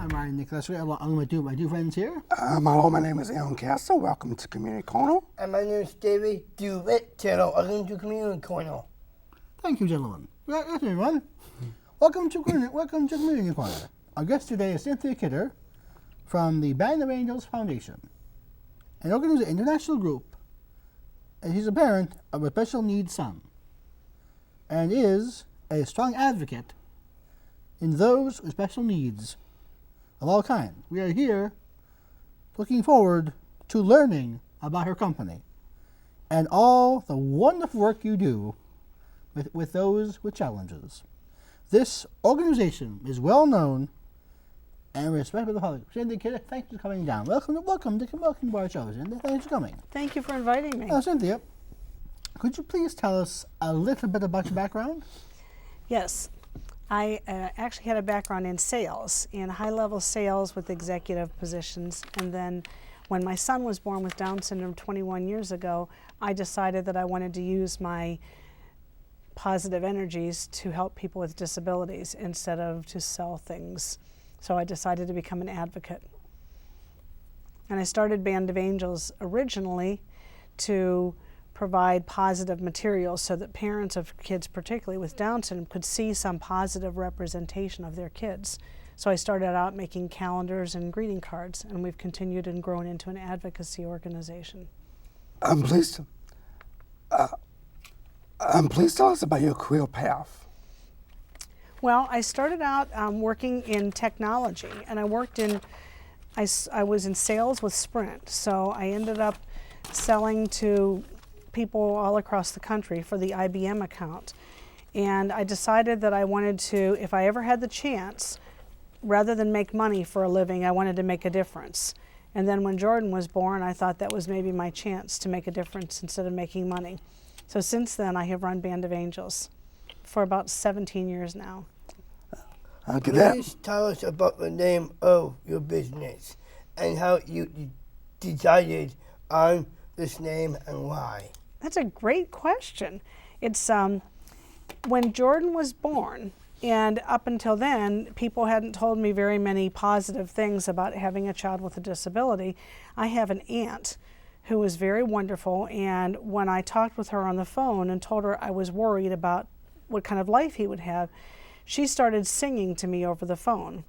I'm Ryan Nicholas. I'm with my two friends here. Hello, my name is Alan Castle. Welcome to Community Corner. And my name is David DeWitt. Welcome to Community Corner. Thank you, gentlemen. Good afternoon, everyone. Welcome to Community Corner. Our guest today is Cynthia Kidder from the Band of Angels Foundation, an international group, and she's a parent of a special needs son, and is a strong advocate in those with special needs of all kinds. We are here looking forward to learning about her company and all the wonderful work you do with those with challenges. This organization is well known and respected by the public. Cynthia Kidder, thanks for coming down. Welcome to our show, Cynthia. Thanks for coming. Thank you for inviting me. Cynthia, could you please tell us a little bit about your background? Yes. I actually had a background in sales, in high-level sales with executive positions. And then when my son was born with Down syndrome 21 years ago, I decided that I wanted to use my positive energies to help people with disabilities instead of to sell things. So I decided to become an advocate. And I started Band of Angels originally to provide positive materials so that parents of kids, particularly with Down syndrome, could see some positive representation of their kids. So I started out making calendars and greeting cards, and we've continued and grown into an advocacy organization. Please tell us about your career path. Well, I started out working in technology, and I was in sales with Sprint. So I ended up selling to people all across the country for the IBM account. And I decided that I wanted to, if I ever had the chance, rather than make money for a living, I wanted to make a difference. And then when Jordan was born, I thought that was maybe my chance to make a difference instead of making money. So since then, I have run Band of Angels for about 17 years now. Please tell us about the name of your business and how you decided on this name and why. That's a great question. It's when Jordan was born, and up until then, people hadn't told me very many positive things about having a child with a disability. I have an aunt who was very wonderful, and when I talked with her on the phone and told her I was worried about what kind of life he would have, she started singing to me over the phone.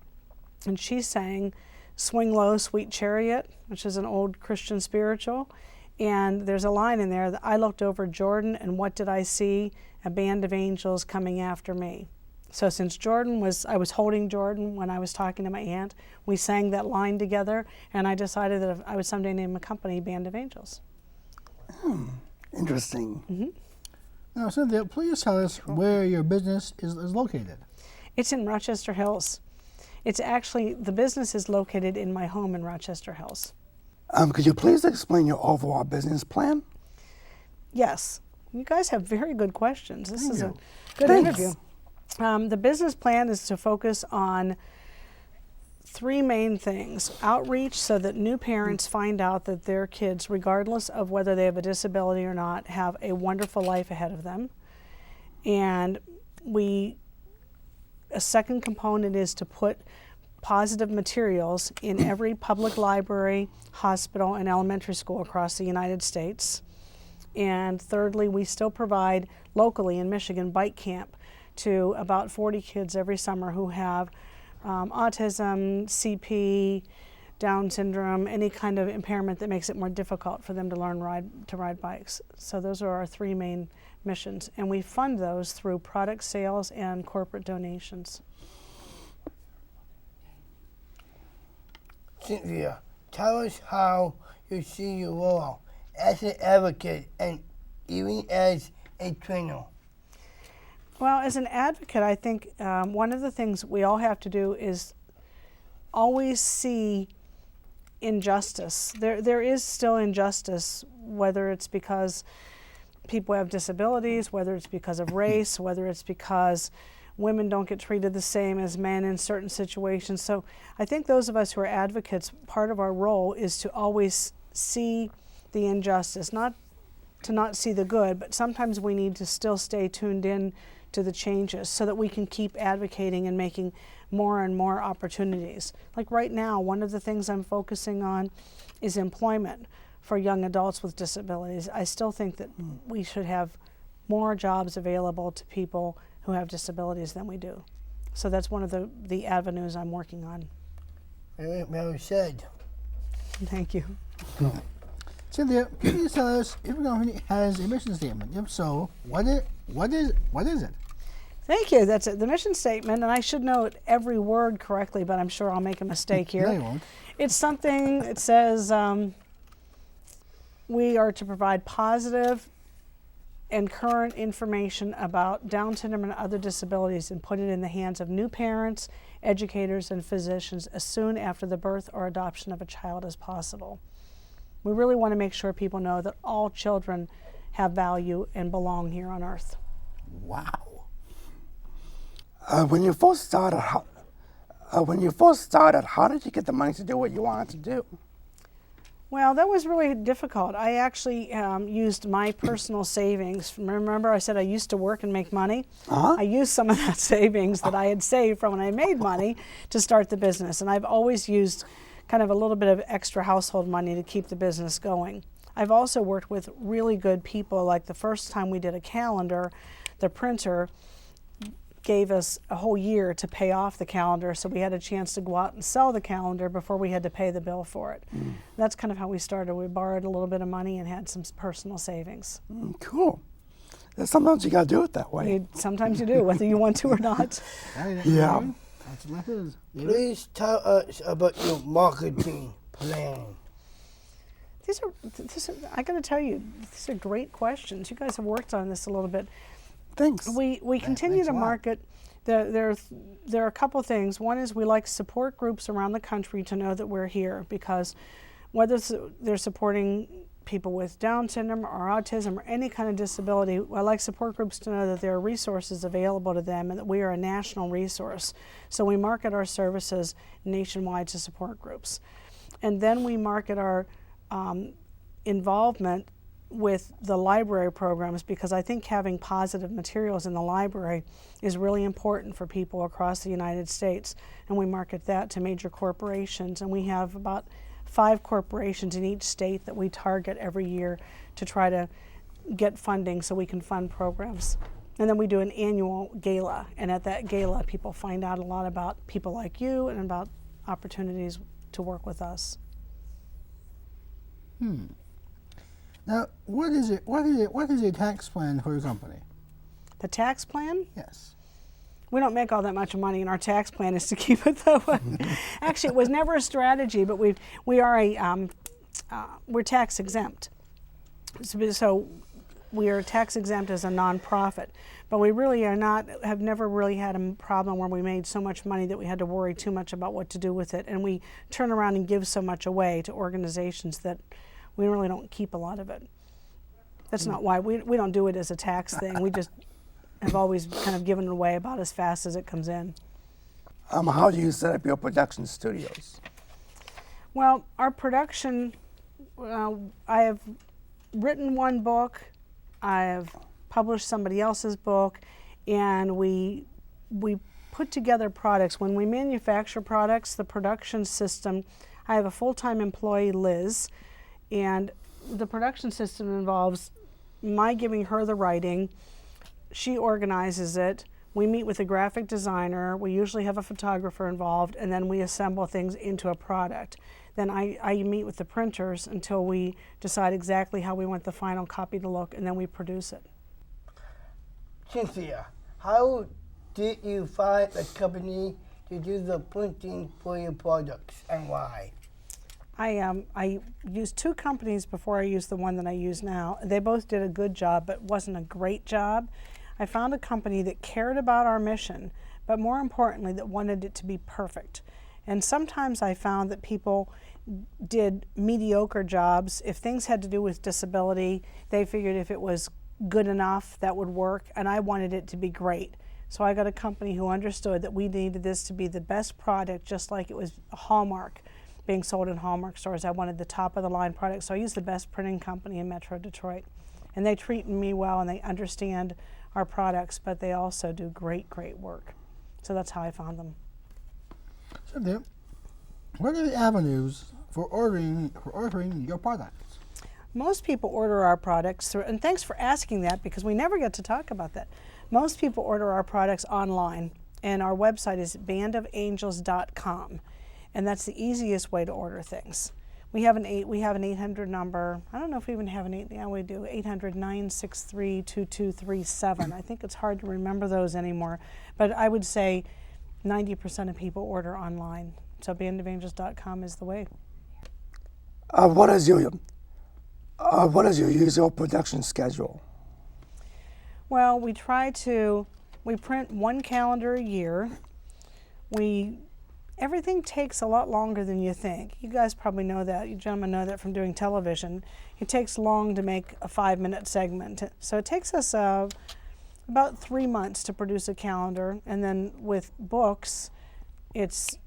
And she sang "Swing Low, Sweet Chariot," which is an old Christian spiritual. And there's a line in there that I looked over Jordan, and what did I see? A band of angels coming after me. So since I was holding Jordan when I was talking to my aunt, we sang that line together, and I decided that I would someday name a company Band of Angels. Interesting. Mm-hmm. Now, Cynthia, please tell us where your business is located. It's in Rochester Hills. It's actually, the business is located in my home in Rochester Hills. Could you please explain your overall business plan? Yes. You guys have very good questions. This is a good Thanks. interview. The business plan is to focus on three main things. Outreach, so that new parents find out that their kids, regardless of whether they have a disability or not, have a wonderful life ahead of them. And a second component is to put positive materials in every public library, hospital, and elementary school across the United States. And thirdly, we still provide locally in Michigan bike camp to about 40 kids every summer who have autism, CP, Down syndrome, any kind of impairment that makes it more difficult for them to learn to ride bikes. So those are our three main missions, and we fund those through product sales and corporate donations. Cynthia, tell us how you see your role as an advocate and even as a trainer. Well, as an advocate, I think one of the things we all have to do is always see injustice. There is still injustice, whether it's because people have disabilities, whether it's because of race, whether it's because women don't get treated the same as men in certain situations. So I think those of us who are advocates, part of our role is to always see the injustice, not to not see the good, but sometimes we need to still stay tuned in to the changes so that we can keep advocating and making more and more opportunities. Like right now, one of the things I'm focusing on is employment for young adults with disabilities. I still think that we should have more jobs available to people who have disabilities than we do. So that's one of the avenues I'm working on. Very well said. Thank you. Cynthia, can you tell us if your company has a mission statement? If so, what is it? Thank you. That's it. The mission statement, and I should note every word correctly, but I'm sure I'll make a mistake here. No, you won't. It's something, it says, we are to provide positive and current information about Down syndrome and other disabilities and put it in the hands of new parents, educators, and physicians as soon after the birth or adoption of a child as possible. We really want to make sure people know that all children have value and belong here on earth. Wow. When you first started, how did you get the money to do what you wanted to do? Well, that was really difficult. I actually used my personal savings. Remember I said I used to work and make money? Uh-huh. I used some of that savings that I had saved from when I made money to start the business. And I've always used kind of a little bit of extra household money to keep the business going. I've also worked with really good people. Like the first time we did a calendar, the printer gave us a whole year to pay off the calendar, so we had a chance to go out and sell the calendar before we had to pay the bill for it. That's kind of how we started. We borrowed a little bit of money and had some personal savings. Cool. Sometimes you got to do it that way. Sometimes you do, whether you want to or not. Yeah. That's what it is. Please tell us about your marketing plan. I got to tell you, these are great questions. You guys have worked on this a little bit. Thanks. We continue thanks to a lot. market. There are a couple of things. One is we like support groups around the country to know that we're here, because whether they're supporting people with Down syndrome or autism or any kind of disability, I like support groups to know that there are resources available to them and that we are a national resource. So we market our services nationwide to support groups. And then we market our involvement with the library programs, because I think having positive materials in the library is really important for people across the United States. And we market that to major corporations, and we have about 5 corporations in each state that we target every year to try to get funding so we can fund programs. And then we do an annual gala, and at that gala people find out a lot about people like you and about opportunities to work with us. Now, what is a tax plan for your company? The tax plan? Yes. We don't make all that much money, and our tax plan is to keep it that way. Actually, it was never a strategy, but we're tax exempt. So we are tax exempt as a nonprofit, but we really have never really had a problem where we made so much money that we had to worry too much about what to do with it, and we turn around and give so much away to organizations that we really don't keep a lot of it. That's not why. We don't do it as a tax thing. We just have always kind of given it away about as fast as it comes in. How do you set up your production studios? Well, our production, I have written one book, I have published somebody else's book, and we put together products. When we manufacture products, the production system, I have a full-time employee, Liz, and the production system involves my giving her the writing, she organizes it, we meet with a graphic designer, we usually have a photographer involved, and then we assemble things into a product. Then I meet with the printers until we decide exactly how we want the final copy to look, and then we produce it. Cynthia, how did you find a company to do the printing for your products, and why? I used 2 companies before I used the one that I use now. They both did a good job, but wasn't a great job. I found a company that cared about our mission, but more importantly, that wanted it to be perfect. And sometimes I found that people did mediocre jobs. If things had to do with disability, they figured if it was good enough, that would work, and I wanted it to be great. So I got a company who understood that we needed this to be the best product, just like it was a Hallmark being sold in Hallmark stores. I wanted the top of the line product, so I used the best printing company in Metro Detroit. And they treat me well, and they understand our products, but they also do great, great work. So that's how I found them. Cynthia, what are the avenues for ordering your products? Most people order our products through, and thanks for asking that because we never get to talk about that. Most people order our products online, and our website is bandofangels.com, and that's the easiest way to order things. We have an 800 number. I don't know if we even have an 8. Yeah, we do. 800-963-2237. I think it's hard to remember those anymore, but I would say 90% of people order online. So bandofangels.com is the way. What is your usual production schedule? Well, we print one calendar a year. Everything takes a lot longer than you think. You guys probably know that. You gentlemen know that from doing television. It takes long to make a 5-minute segment. So it takes us about 3 months to produce a calendar. And then with books, it's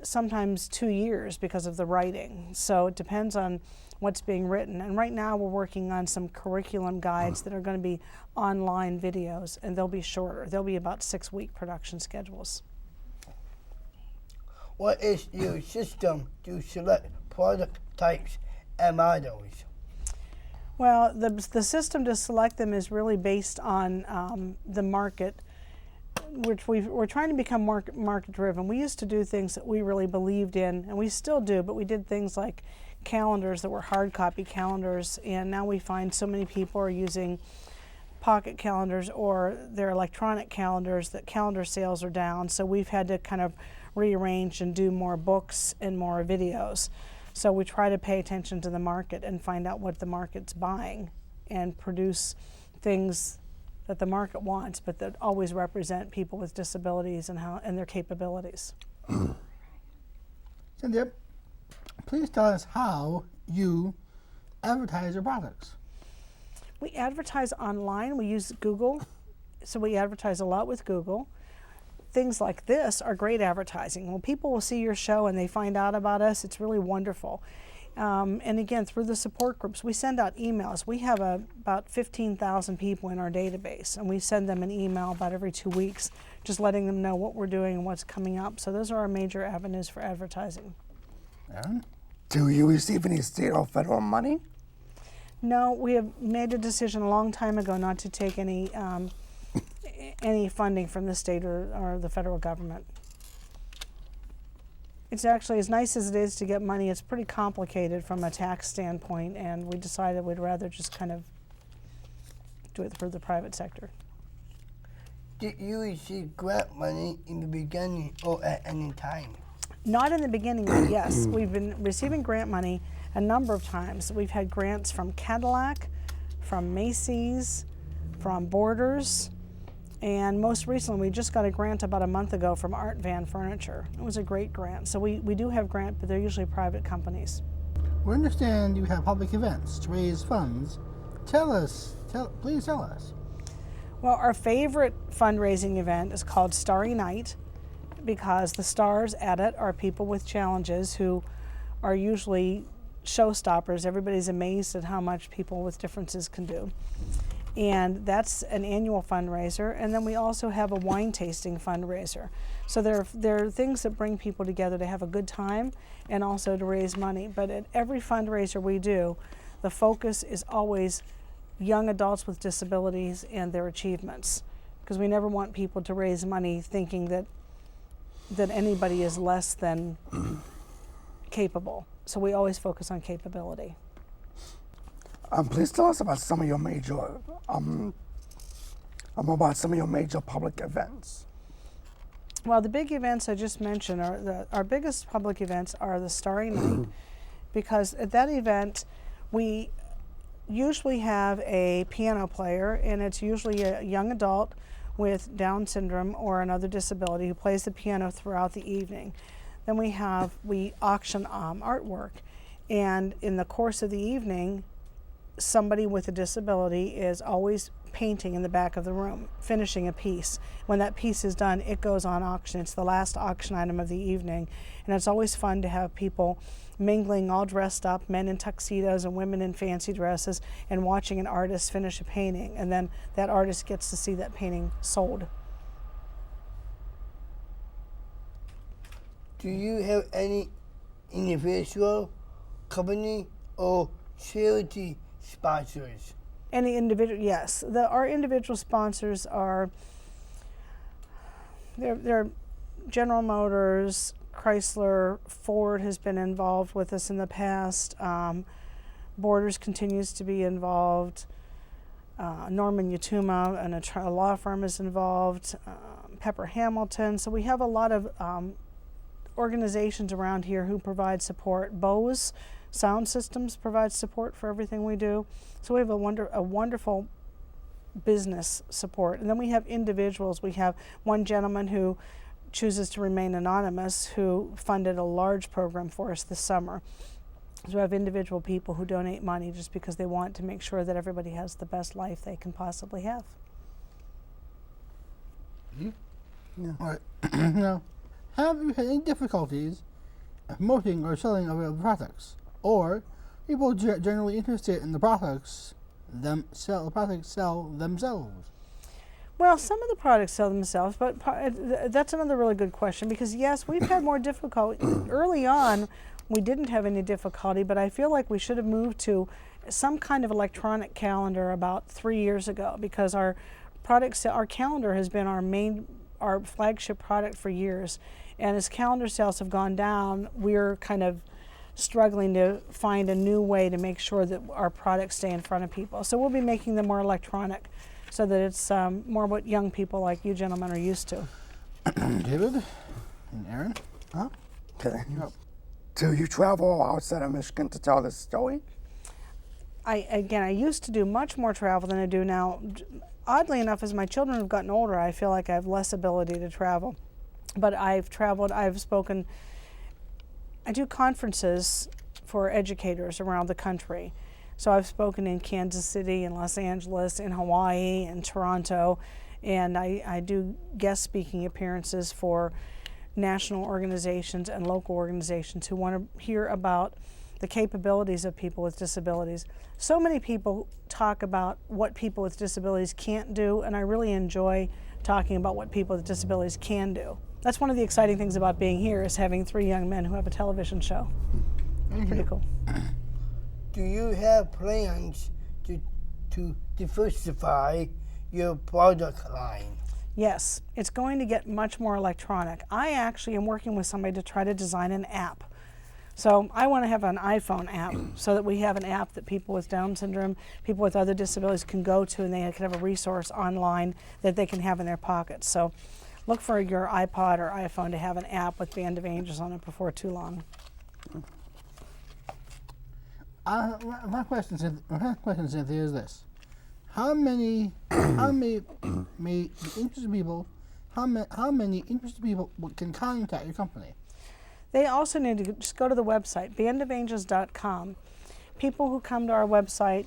sometimes 2 years because of the writing. So it depends on what's being written. And right now we're working on some curriculum guides that are going to be online videos, and they'll be shorter. They'll be about 6-week production schedules. What is your system to select product types and models? Well, the system to select them is really based on the market, which we're trying to become market driven. We used to do things that we really believed in, and we still do, but we did things like calendars that were hard copy calendars, and now we find so many people are using pocket calendars or their electronic calendars that calendar sales are down, so we've had to kind of rearrange and do more books and more videos. So we try to pay attention to the market and find out what the market's buying and produce things that the market wants, but that always represent people with disabilities and their capabilities. Cynthia, please tell us how you advertise your products. We advertise online. We use Google, so we advertise a lot with Google. Things like this are great advertising. When people will see your show and they find out about us, it's really wonderful. And again, through the support groups, we send out emails. We have about 15,000 people in our database, and we send them an email about every 2 weeks, just letting them know what we're doing and what's coming up. So those are our major avenues for advertising. Aaron? Do you receive any state or federal money? No, we have made a decision a long time ago not to take any funding from the state or the federal government. It's actually, as nice as it is to get money, it's pretty complicated from a tax standpoint, and we decided we'd rather just kind of do it through the private sector. Did you receive grant money in the beginning or at any time? Not in the beginning, but yes. We've been receiving grant money a number of times. We've had grants from Cadillac, from Macy's, from Borders, and most recently we just got a grant about a month ago from Art Van Furniture. It was a great grant. So we do have grants, but they're usually private companies. We understand you have public events to raise funds. Please tell us. Well, our favorite fundraising event is called Starry Night, because the stars at it are people with challenges who are usually showstoppers. Everybody's amazed at how much people with differences can do. And that's an annual fundraiser. And then we also have a wine tasting fundraiser. So there are things that bring people together to have a good time and also to raise money. But at every fundraiser we do, the focus is always young adults with disabilities and their achievements, because we never want people to raise money thinking that anybody is less than capable. So we always focus on capability. Please tell us about some of your major public events. Well, the big events I just mentioned our biggest public events are the Starry Night, because at that event we usually have a piano player, and it's usually a young adult with Down syndrome or another disability who plays the piano throughout the evening. Then we auction artwork, and in the course of the evening, somebody with a disability is always painting in the back of the room, finishing a piece. When that piece is done, it goes on auction. It's the last auction item of the evening. And it's always fun to have people mingling, all dressed up, men in tuxedos and women in fancy dresses, and watching an artist finish a painting. And then that artist gets to see that painting sold. Do you have any individual, company, or charity sponsors? Any individual, yes. Our individual sponsors are they're General Motors, Chrysler, Ford has been involved with us in the past. Borders continues to be involved. Norman Yatuma and a law firm is involved. Pepper Hamilton. So we have a lot of organizations around here who provide support. Bose Sound Systems provides support for everything we do. So we have a wonderful business support. And then we have individuals. We have one gentleman who chooses to remain anonymous who funded a large program for us this summer. So we have individual people who donate money just because they want to make sure that everybody has the best life they can possibly have. Yeah. All right. Now, have you had any difficulties promoting or selling of your products? Or people generally interested in the products sell themselves? Well, some of the products sell themselves, but that's another really good question because yes, we've had more difficulty. Early on, we didn't have any difficulty, but I feel like we should have moved to some kind of electronic calendar about 3 years ago because our calendar has been our flagship product for years. And as calendar sales have gone down, we're kind of struggling to find a new way to make sure that our products stay in front of people. So we'll be making them more electronic so that it's more what young people like you gentlemen are used to. David and Aaron? Huh? Okay. Yep. Do you travel outside of Michigan to tell this story? I used to do much more travel than I do now. Oddly enough, as my children have gotten older, I feel like I have less ability to travel. But I've traveled, I've spoken, I do conferences for educators around the country. So I've spoken in Kansas City, in Los Angeles, in Hawaii, in Toronto, and I do guest speaking appearances for national organizations and local organizations who want to hear about the capabilities of people with disabilities. So many people talk about what people with disabilities can't do, and I really enjoy talking about what people with disabilities can do. That's one of the exciting things about being here is having 3 young men who have a television show. Pretty cool. Do you have plans to diversify your product line? Yes, it's going to get much more electronic. I actually am working with somebody to try to design an app. So I want to have an iPhone app so that we have an app that people with Down syndrome, people with other disabilities can go to and they can have a resource online that they can have in their pockets. So look for your iPod or iPhone to have an app with Band of Angels on it before too long. My question, Cynthia, is this: How many interested people can contact your company? They also need to just go to the website, bandofangels.com. People who come to our website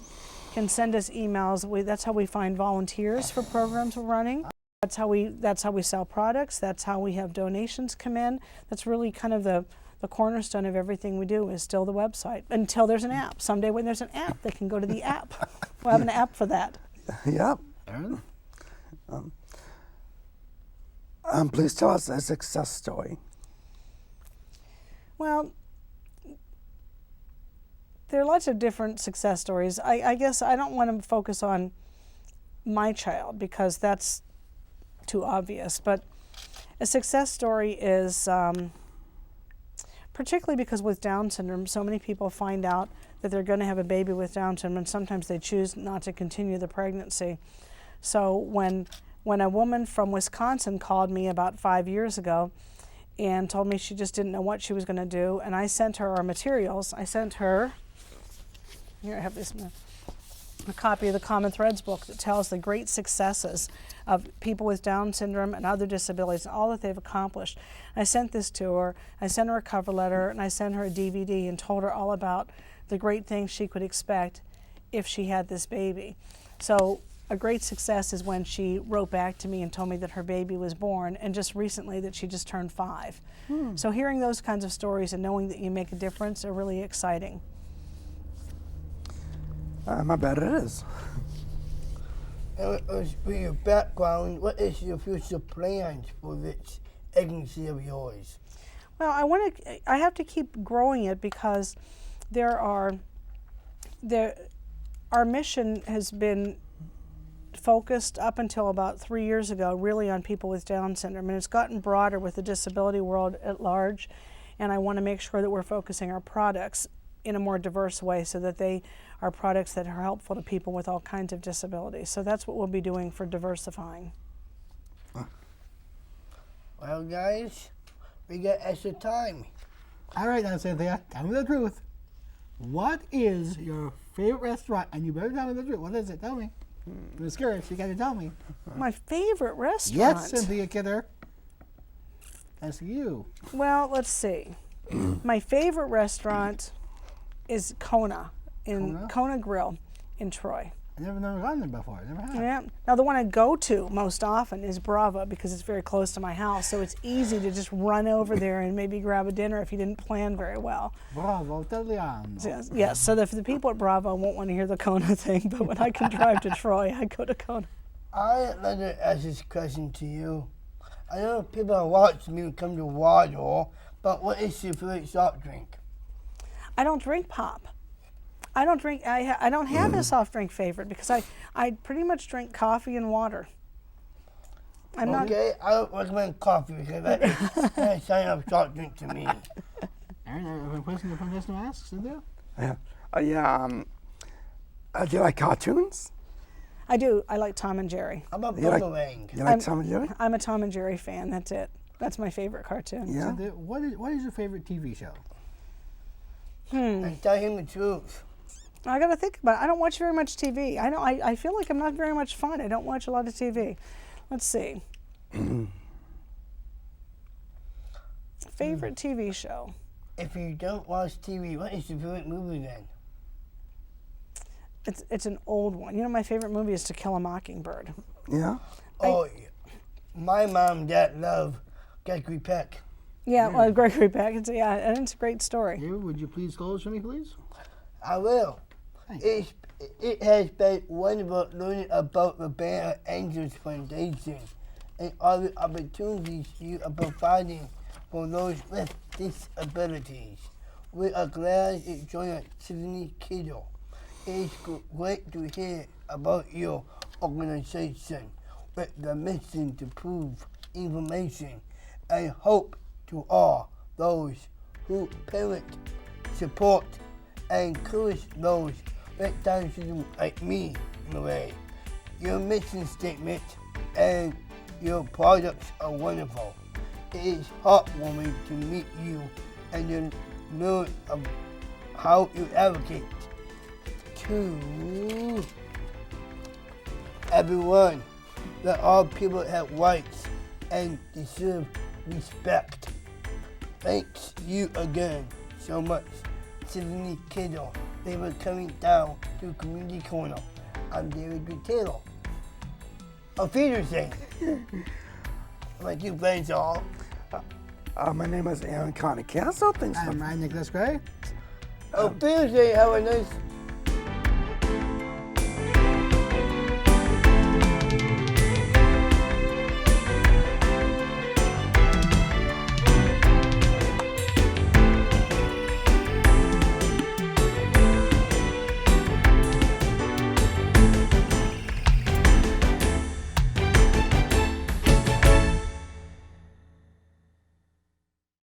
can send us emails. That's how we find volunteers for programs we're running. That's how we sell products. That's how we have donations come in. That's really kind of the cornerstone of everything we do is still the website until there's an app. Someday when there's an app, they can go to the app. We'll have an app for that. Yep. Aaron? Please tell us a success story. Well, there are lots of different success stories. I guess I don't want to focus on my child because that's too obvious. But a success story is, particularly because with Down syndrome, so many people find out that they're going to have a baby with Down syndrome, and sometimes they choose not to continue the pregnancy. So when a woman from Wisconsin called me about 5 years ago and told me she just didn't know what she was going to do, and I sent her our materials. I sent her, here I have this, a copy of the Common Threads book that tells the great successes of people with Down syndrome and other disabilities, all that they've accomplished. I sent this to her. I sent her a cover letter, and I sent her a DVD and told her all about the great things she could expect if she had this baby. So a great success is when she wrote back to me and told me that her baby was born, and just recently that she just turned 5. So hearing those kinds of stories and knowing that you make a difference are really exciting. I bet it is. With your background, what is your future plans for this agency of yours? Well, I have to keep growing it because our mission has been focused up until about 3 years ago really on people with Down syndrome, and it's gotten broader with the disability world at large, and I want to make sure that we're focusing our products in a more diverse way so that they are products that are helpful to people with all kinds of disabilities. So that's what we'll be doing for diversifying. Well, guys, we got extra time. All right, now, Cynthia, tell me the truth. What is your favorite restaurant? And you better tell me the truth. What is it? Tell me. I'm scared. You got to tell me. My favorite restaurant? Yes, Cynthia Kidder. That's you. Well, let's see. My favorite restaurant is Kona Grill in Troy. I never gone there before. I never have. Yeah. Now the one I go to most often is Bravo because it's very close to my house, so it's easy to just run over there and maybe grab a dinner if you didn't plan very well. Bravo Italiano. Yes. So the people at Bravo won't want to hear the Kona thing, but when I can drive to Troy, I go to Kona. I'd like to ask this question to you. I know people are watching me come to Waddle, but what is your favorite soft drink? I don't drink pop. I don't have a soft drink favorite because I pretty much drink coffee and water. I don't recommend coffee because that is a sign of soft drink to me. Aaron, have a question to ask, Cynthia? Do you like cartoons? I do. I like Tom and Jerry. How about You like- Boomerang? You like Tom and Jerry? I'm a Tom and Jerry fan. That's it. That's my favorite cartoon. Yeah. Cynthia, what is your favorite TV show? And tell him the truth. I got to think about it. I don't watch very much TV. I feel like I'm not very much fun. I don't watch a lot of TV. Let's see. Favorite TV show? If you don't watch TV, what is your favorite movie then? It's an old one. You know, my favorite movie is To Kill a Mockingbird. Yeah. My mom and dad love Gregory Peck. Yeah, well, Gregory Peck. It's a great story. David, would you please close for me, please? I will. Thanks. It has been wonderful learning about the Bear Angels Foundation and all the opportunities you are providing for those with disabilities. We are glad you joined us, Sydney Kiddo. It's great to hear about your organization with the mission to prove information and hope to all those who parent, support, and encourage those with Down syndrome like me in a way. Your mission statement and your products are wonderful. It is heartwarming to meet you and to learn how you advocate to everyone that all people have rights and deserve respect. Thanks you again so much, Sydney Kiddo. They were coming down to Community Corner. I'm David Taylor. Auf Wiedersehen. My two friends all. My name is Aaron Conner Castle. Thanks for I'm Ryan Nicholas Gray. Auf Wiedersehen. Have a nice